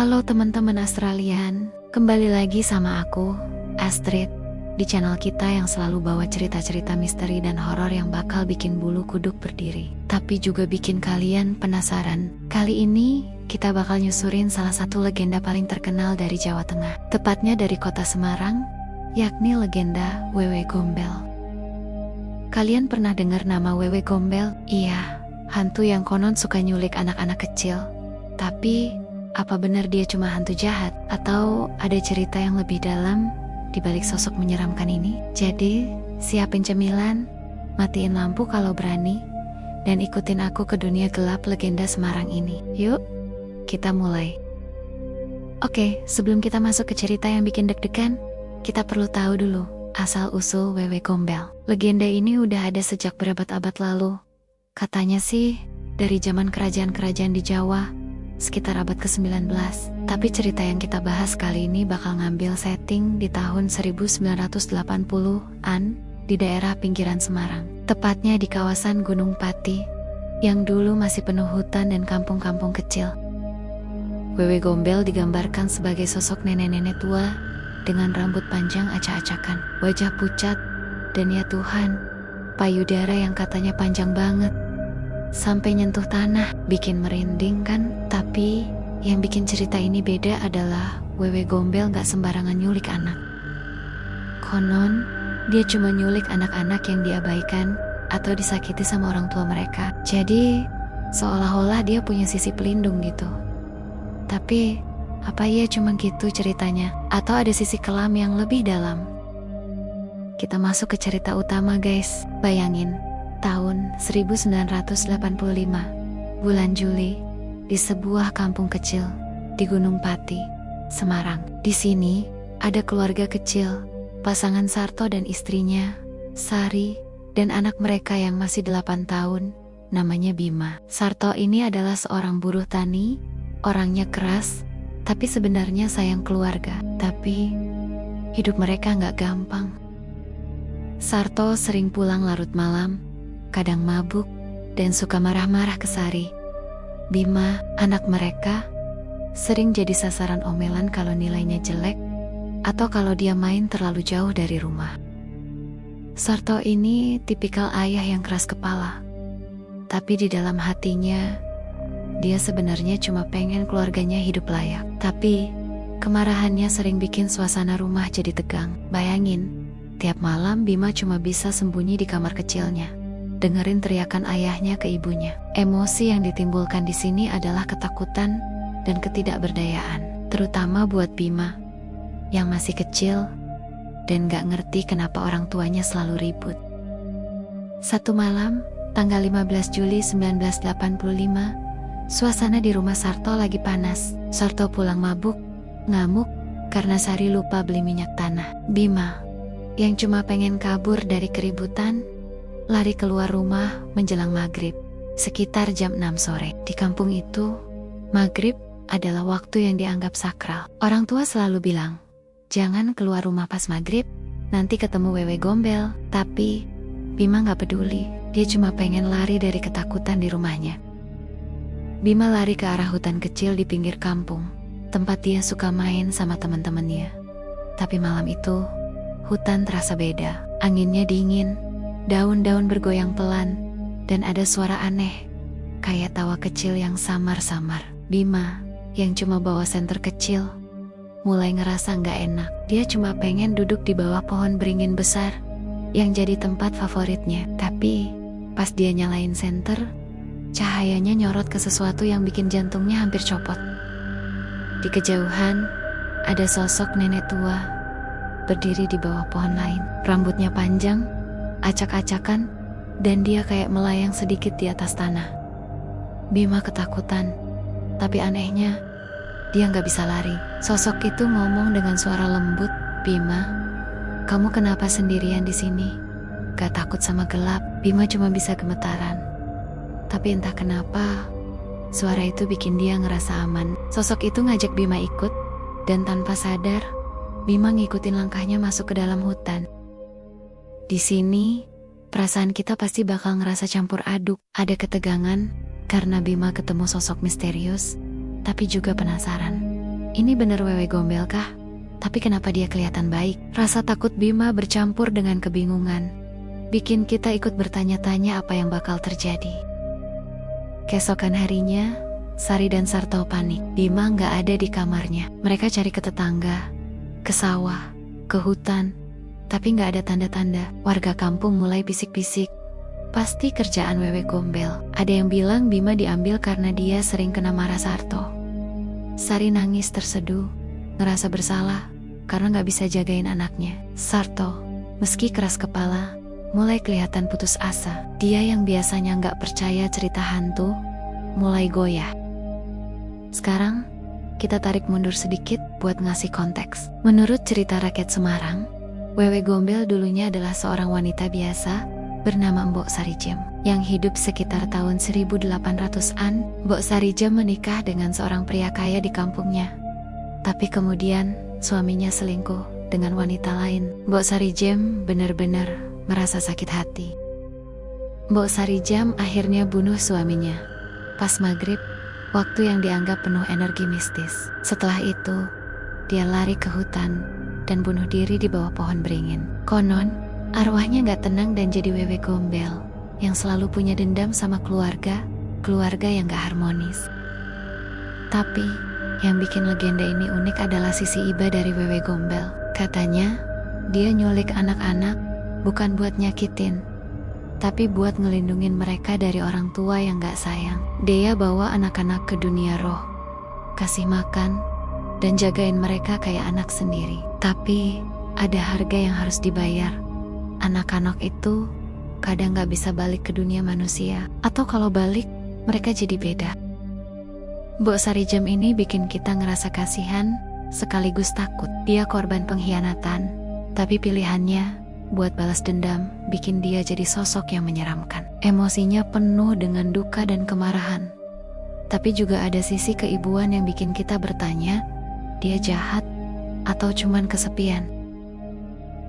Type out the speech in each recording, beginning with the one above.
Halo teman-teman Australian, kembali lagi sama aku, Astrid, di channel kita yang selalu bawa cerita-cerita misteri dan horor yang bakal bikin bulu kuduk berdiri, tapi juga bikin kalian penasaran. Kali ini, kita bakal nyusurin salah satu legenda paling terkenal dari Jawa Tengah, tepatnya dari kota Semarang, yakni legenda Wewe Gombel. Kalian pernah dengar nama Wewe Gombel? Iya, hantu yang konon suka nyulik anak-anak kecil. Tapi, apa benar dia cuma hantu jahat? Atau ada cerita yang lebih dalam di balik sosok menyeramkan ini? Jadi, siapin cemilan, matiin lampu kalau berani, dan ikutin aku ke dunia gelap legenda Semarang ini. Yuk, kita mulai. Oke, sebelum kita masuk ke cerita yang bikin deg-degan, kita perlu tahu dulu asal-usul Wewe Gombel. Legenda ini udah ada sejak berabad-abad lalu. Katanya sih, dari zaman kerajaan-kerajaan di Jawa, sekitar abad ke-19. Tapi cerita yang kita bahas kali ini bakal ngambil setting di tahun 1980-an di daerah pinggiran Semarang. Tepatnya di kawasan Gunung Pati, yang dulu masih penuh hutan dan kampung-kampung kecil. Wewe Gombel digambarkan sebagai sosok nenek-nenek tua dengan rambut panjang acak-acakan, wajah pucat, dan ya Tuhan, payudara yang katanya panjang banget sampai nyentuh tanah, bikin merinding kan? Tapi yang bikin cerita ini beda adalah Wewe Gombel gak sembarangan nyulik anak. Konon, dia cuma nyulik anak-anak yang diabaikan atau disakiti sama orang tua mereka. Jadi, seolah-olah dia punya sisi pelindung gitu. Tapi, apa iya cuma gitu ceritanya? Atau ada sisi kelam yang lebih dalam? Kita masuk ke cerita utama guys. Bayangin, tahun 1985, bulan Juli, di sebuah kampung kecil di Gunung Pati, Semarang. Di sini ada keluarga kecil, pasangan Sarto dan istrinya, Sari, dan anak mereka yang masih 8 tahun, namanya Bima. Sarto ini adalah seorang buruh tani, orangnya keras, tapi sebenarnya sayang keluarga. Tapi hidup mereka nggak gampang. Sarto sering pulang larut malam, kadang mabuk, dan suka marah-marah ke Sari. Bima, anak mereka, sering jadi sasaran omelan kalau nilainya jelek, atau kalau dia main terlalu jauh dari rumah. Sarto ini tipikal ayah yang keras kepala, tapi di dalam hatinya, dia sebenarnya cuma pengen keluarganya hidup layak. Tapi, kemarahannya sering bikin suasana rumah jadi tegang. Bayangin, tiap malam Bima cuma bisa sembunyi di kamar kecilnya, dengerin teriakan ayahnya ke ibunya. Emosi yang ditimbulkan di sini adalah ketakutan dan ketidakberdayaan, terutama buat Bima yang masih kecil dan gak ngerti kenapa orang tuanya selalu ribut. Satu malam, tanggal 15 Juli 1985, suasana di rumah Sarto lagi panas. Sarto pulang mabuk, ngamuk karena Sari lupa beli minyak tanah. Bima, yang cuma pengen kabur dari keributan, lari keluar rumah menjelang maghrib, sekitar jam 6 sore. Di kampung itu, maghrib adalah waktu yang dianggap sakral. Orang tua selalu bilang, jangan keluar rumah pas maghrib, nanti ketemu Wewe Gombel. Tapi, Bima gak peduli, dia cuma pengen lari dari ketakutan di rumahnya. Bima lari ke arah hutan kecil di pinggir kampung, tempat dia suka main sama teman-temannya. Tapi malam itu, hutan terasa beda, anginnya dingin, daun-daun bergoyang pelan, dan ada suara aneh, kayak tawa kecil yang samar-samar. Bima, yang cuma bawa senter kecil, mulai ngerasa gak enak. Dia cuma pengen duduk di bawah pohon beringin besar, yang jadi tempat favoritnya. Tapi, pas dia nyalain senter, cahayanya nyorot ke sesuatu yang bikin jantungnya hampir copot. Di kejauhan, ada sosok nenek tua, berdiri di bawah pohon lain. Rambutnya panjang, acak-acakan, dan dia kayak melayang sedikit di atas tanah. Bima ketakutan, tapi anehnya, dia gak bisa lari. Sosok itu ngomong dengan suara lembut, "Bima, kamu kenapa sendirian di sini? Gak takut sama gelap?" Bima cuma bisa gemetaran. Tapi entah kenapa, suara itu bikin dia ngerasa aman. Sosok itu ngajak Bima ikut, dan tanpa sadar, Bima ngikutin langkahnya masuk ke dalam hutan. Di sini, perasaan kita pasti bakal ngerasa campur aduk. Ada ketegangan karena Bima ketemu sosok misterius, tapi juga penasaran. Ini bener Wewe Gombel kah? Tapi kenapa dia kelihatan baik? Rasa takut Bima bercampur dengan kebingungan, bikin kita ikut bertanya-tanya apa yang bakal terjadi. Keesokan harinya, Sari dan Sarto panik. Bima nggak ada di kamarnya. Mereka cari ke tetangga, ke sawah, ke hutan, tapi nggak ada tanda-tanda. Warga kampung mulai bisik-bisik, pasti kerjaan Wewe Gombel. Ada yang bilang Bima diambil karena dia sering kena marah Sarto. Sari nangis terseduh, ngerasa bersalah karena nggak bisa jagain anaknya. Sarto, meski keras kepala, mulai kelihatan putus asa. Dia yang biasanya nggak percaya cerita hantu, mulai goyah. Sekarang, kita tarik mundur sedikit buat ngasih konteks. Menurut cerita rakyat Semarang, Wewe Gombel dulunya adalah seorang wanita biasa bernama Mbok Sarijem yang hidup sekitar tahun 1800-an. Mbok Sarijem menikah dengan seorang pria kaya di kampungnya. Tapi kemudian suaminya selingkuh dengan wanita lain. Mbok Sarijem benar-benar merasa sakit hati. Mbok Sarijem akhirnya bunuh suaminya pas maghrib, waktu yang dianggap penuh energi mistis. Setelah itu, dia lari ke hutan dan bunuh diri di bawah pohon beringin. Konon, arwahnya gak tenang dan jadi Wewe Gombel yang selalu punya dendam sama keluarga yang gak harmonis. Tapi, yang bikin legenda ini unik adalah sisi iba dari Wewe Gombel. Katanya, dia nyulik anak-anak bukan buat nyakitin, tapi buat ngelindungin mereka dari orang tua yang gak sayang. Dia bawa anak-anak ke dunia roh, kasih makan, dan jagain mereka kayak anak sendiri. Tapi, ada harga yang harus dibayar. Anak-anak itu kadang gak bisa balik ke dunia manusia, atau kalau balik, mereka jadi beda. Mbok Sarijem ini bikin kita ngerasa kasihan, sekaligus takut. Dia korban pengkhianatan, tapi pilihannya buat balas dendam bikin dia jadi sosok yang menyeramkan. Emosinya penuh dengan duka dan kemarahan. Tapi juga ada sisi keibuan yang bikin kita bertanya, dia jahat atau cuman kesepian?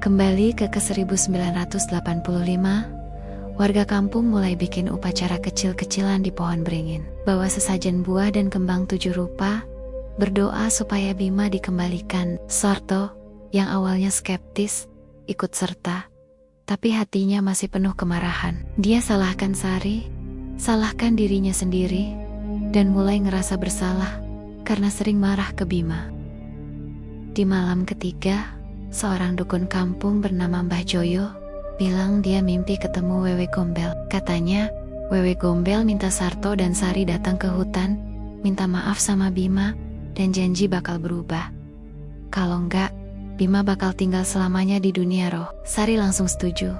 Kembali ke 1985, warga kampung mulai bikin upacara kecil-kecilan di pohon beringin. Bawa sesajen buah dan kembang 7 rupa, berdoa supaya Bima dikembalikan. Sarto, yang awalnya skeptis, ikut serta, tapi hatinya masih penuh kemarahan. Dia salahkan Sari, salahkan dirinya sendiri, dan mulai ngerasa bersalah karena sering marah ke Bima. Di malam ketiga, seorang dukun kampung bernama Mbah Joyo bilang dia mimpi ketemu Wewe Gombel. Katanya, Wewe Gombel minta Sarto dan Sari datang ke hutan, minta maaf sama Bima, dan janji bakal berubah. Kalau enggak, Bima bakal tinggal selamanya di dunia roh. Sari langsung setuju.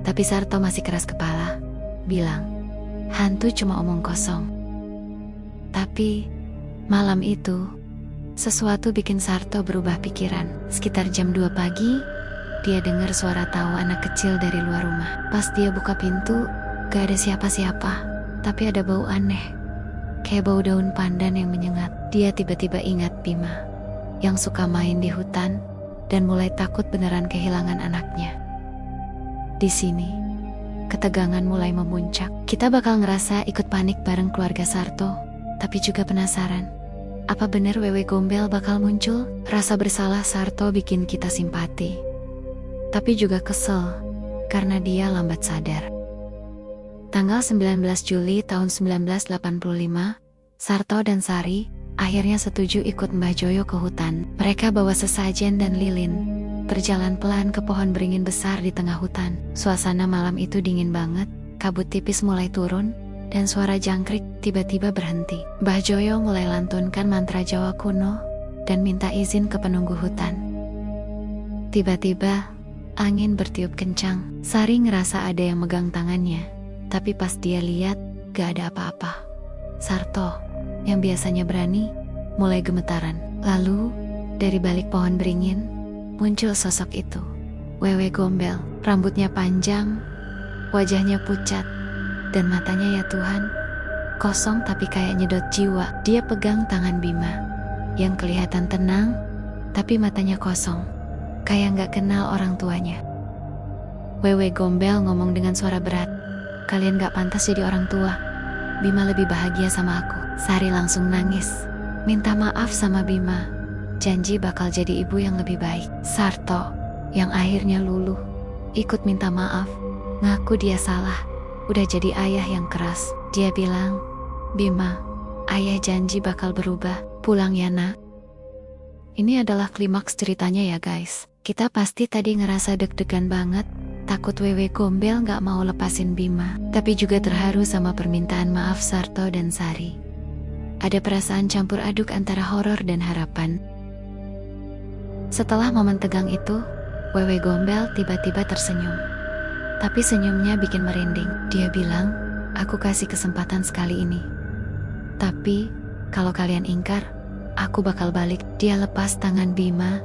Tapi Sarto masih keras kepala, bilang, hantu cuma omong kosong. Tapi, malam itu, sesuatu bikin Sarto berubah pikiran. Sekitar jam 2 pagi, dia dengar suara tawa anak kecil dari luar rumah. Pas dia buka pintu, gak ada siapa-siapa, tapi ada bau aneh, kayak bau daun pandan yang menyengat. Dia tiba-tiba ingat Bima, yang suka main di hutan, dan mulai takut beneran kehilangan anaknya. Di sini, ketegangan mulai memuncak. Kita bakal ngerasa ikut panik bareng keluarga Sarto, tapi juga penasaran. Apa bener Wewe Gombel bakal muncul? Rasa bersalah Sarto bikin kita simpati, tapi juga kesel karena dia lambat sadar. Tanggal 19 Juli tahun 1985, Sarto dan Sari akhirnya setuju ikut Mbah Joyo ke hutan. Mereka bawa sesajen dan lilin, berjalan pelan ke pohon beringin besar di tengah hutan. Suasana malam itu dingin banget, kabut tipis mulai turun, dan suara jangkrik tiba-tiba berhenti. Mbah Joyo mulai lantunkan mantra Jawa kuno, dan minta izin ke penunggu hutan. Tiba-tiba, angin bertiup kencang. Sari ngerasa ada yang megang tangannya, tapi pas dia lihat, gak ada apa-apa. Sarto, yang biasanya berani, mulai gemetaran. Lalu, dari balik pohon beringin, muncul sosok itu. Wewe Gombel, rambutnya panjang, wajahnya pucat, dan matanya ya Tuhan, kosong tapi kayak nyedot jiwa. Dia pegang tangan Bima, yang kelihatan tenang, tapi matanya kosong, kayak gak kenal orang tuanya. Wewe Gombel ngomong dengan suara berat, kalian gak pantas jadi orang tua. Bima lebih bahagia sama aku. Sari langsung nangis. minta maaf sama Bima, janji bakal jadi ibu yang lebih baik. Sarto, yang akhirnya luluh, ikut minta maaf, ngaku dia salah, udah jadi ayah yang keras. Dia bilang, Bima, ayah janji bakal berubah, pulang ya nak. Ini adalah klimaks ceritanya ya guys. Kita pasti tadi ngerasa deg-degan banget, takut Wewe Gombel gak mau lepasin Bima, tapi juga terharu sama permintaan maaf Sarto dan Sari. Ada perasaan campur aduk antara horor dan harapan. Setelah momen tegang itu, Wewe Gombel tiba-tiba tersenyum. Tapi senyumnya bikin merinding. Dia bilang, aku kasih kesempatan sekali ini. Tapi, kalau kalian ingkar, aku bakal balik. Dia lepas tangan Bima,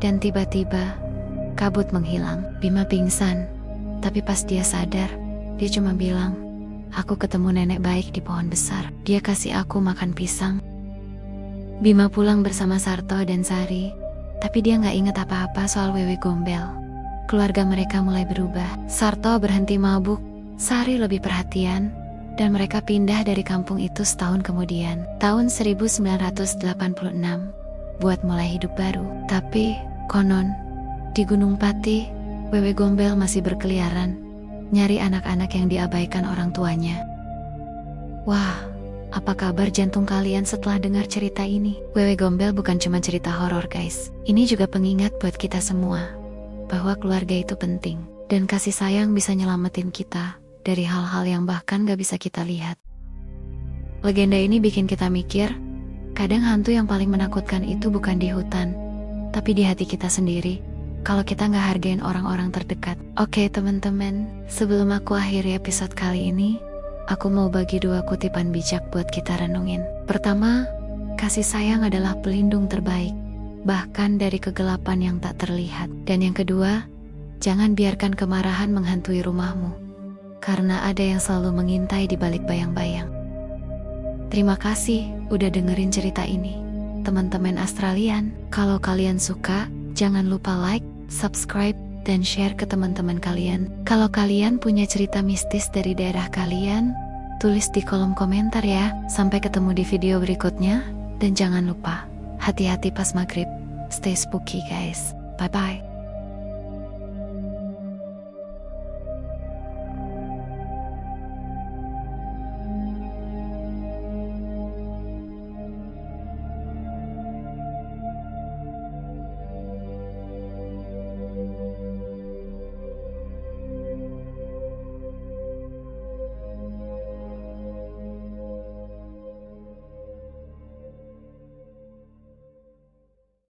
dan tiba-tiba, kabut menghilang. Bima pingsan, tapi pas dia sadar, dia cuma bilang, aku ketemu nenek baik di pohon besar. Dia kasih aku makan pisang. Bima pulang bersama Sarto dan Sari, tapi dia gak ingat apa-apa soal Wewe Gombel. Keluarga mereka mulai berubah. Sarto berhenti mabuk, Sari lebih perhatian, dan mereka pindah dari kampung itu setahun kemudian, tahun 1986, buat mulai hidup baru. Tapi, konon, di Gunung Pati, Wewe Gombel masih berkeliaran, nyari anak-anak yang diabaikan orang tuanya. Wah, apa kabar jantung kalian setelah dengar cerita ini? Wewe Gombel bukan cuma cerita horor guys. Ini juga pengingat buat kita semua, bahwa keluarga itu penting, dan kasih sayang bisa nyelamatin kita dari hal-hal yang bahkan gak bisa kita lihat. Legenda ini bikin kita mikir, kadang hantu yang paling menakutkan itu bukan di hutan, tapi di hati kita sendiri, kalau kita gak hargain orang-orang terdekat. Oke teman-teman, sebelum aku akhiri episode kali ini, aku mau bagi 2 kutipan bijak buat kita renungin. Pertama, kasih sayang adalah pelindung terbaik, bahkan dari kegelapan yang tak terlihat. Dan yang kedua, jangan biarkan kemarahan menghantui rumahmu, karena ada yang selalu mengintai di balik bayang-bayang. Terima kasih udah dengerin cerita ini, teman-teman Australian. Kalau kalian suka, jangan lupa like, subscribe, dan share ke teman-teman kalian. Kalau kalian punya cerita mistis dari daerah kalian, tulis di kolom komentar ya. Sampai ketemu di video berikutnya, dan jangan lupa, hati-hati pas maghrib. Stay spooky guys. Bye-bye.